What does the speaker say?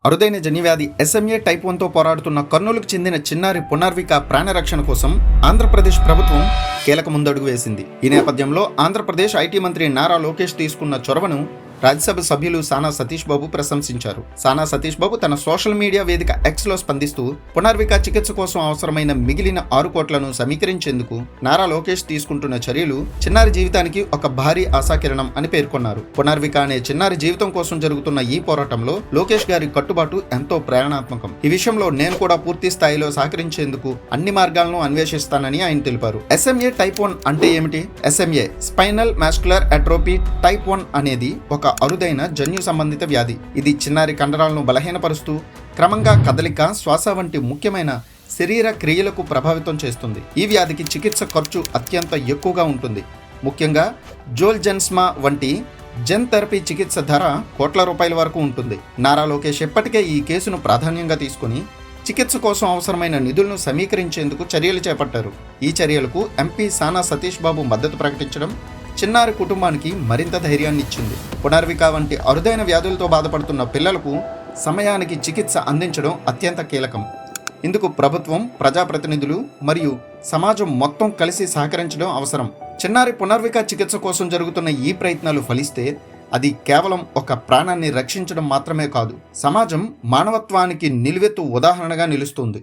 అరుదైన జన్యువ్యాధి SMA type 1తో పోరాడుతున్న కర్నూలుకు చెందిన చిన్నారి పునర్విక ప్రాణరక్షణ కోసం ఆంధ్రప్రదేశ్ ప్రభుత్వం కీలక ముందడుగు వేసింది. ఈ నేపథ్యంలో ఆంధ్రప్రదేశ్ ఐటీ మంత్రి నారా లోకేష్ తీసుకున్న చొరవను రాజ్యసభ సభ్యులు సానా సతీష్ బాబు ప్రశంసించారు. సానా సతీష్ బాబు తన సోషల్ మీడియా వేదిక ఎక్స్లో స్పందిస్తూ పునర్విక చికిత్స కోసం అవసరమైన మిగిలిన 6 కోట్లను సమీకరించేందుకు నారా లోకేష్ తీసుకుంటున్న చర్యలు చిన్నారి జీవితానికి ఒక భారీ ఆశాకిరణం అని పేర్కొన్నారు. పునర్విక అనే చిన్నారి జీవితం కోసం జరుగుతున్న ఈ పోరాటంలో లోకేష్ గారి కట్టుబాటు ఎంతో ప్రేరణాత్మకం. ఈ విషయంలో నేను కూడా పూర్తి స్థాయిలో సహకరించేందుకు అన్ని మార్గాలను అన్వేషిస్తానని ఆయన తెలిపారు. ఎస్ఎంఏ టైప్ 1 అంటే ఏమిటి? SMA spinal muscular atrophy type 1 అనేది ఒక అరుదైన జన్యు సంబంధిత వ్యాధి. ఇది చిన్నారి కండరాలను బలహీనపరుస్తూ క్రమంగా కదలిక, శ్వాస వంటి ముఖ్యమైన శరీర క్రియలకు ప్రభావితం చేస్తుంది. ఈ వ్యాధికి చికిత్స ఖర్చు అత్యంత ఎక్కువగా ఉంటుంది. ముఖ్యంగా జోల్జెన్స్మా వంటి జెన్ థెరపీ చికిత్స ధర కోట్ల రూపాయల వరకు ఉంటుంది. నారా లోకేష్ ఇప్పటికే ఈ కేసును ప్రాధాన్యంగా తీసుకుని చికిత్స కోసం అవసరమైన నిధులను సమీకరించేందుకు చర్యలు చేపట్టారు. ఈ చర్యలకు ఎంపీ సానా సతీష్ బాబు మద్దతు ప్రకటించడం చిన్నారి కుటుంబానికి మరింత ధైర్యాన్ని ఇచ్చింది. పునర్విక వంటి అరుదైన వ్యాధులతో బాధపడుతున్న పిల్లలకు సమయానికి చికిత్స అందించడం అత్యంత కీలకం. ఇందుకు ప్రభుత్వం, ప్రజాప్రతినిధులు మరియు సమాజం మొత్తం కలిసి సహకరించడం అవసరం. చిన్నారి పునర్విక చికిత్స కోసం జరుగుతున్న ఈ ప్రయత్నాలు ఫలిస్తే అది కేవలం ఒక ప్రాణాన్ని రక్షించడం మాత్రమే కాదు, సమాజం మానవత్వానికి నిలువెత్తు ఉదాహరణగా నిలుస్తుంది.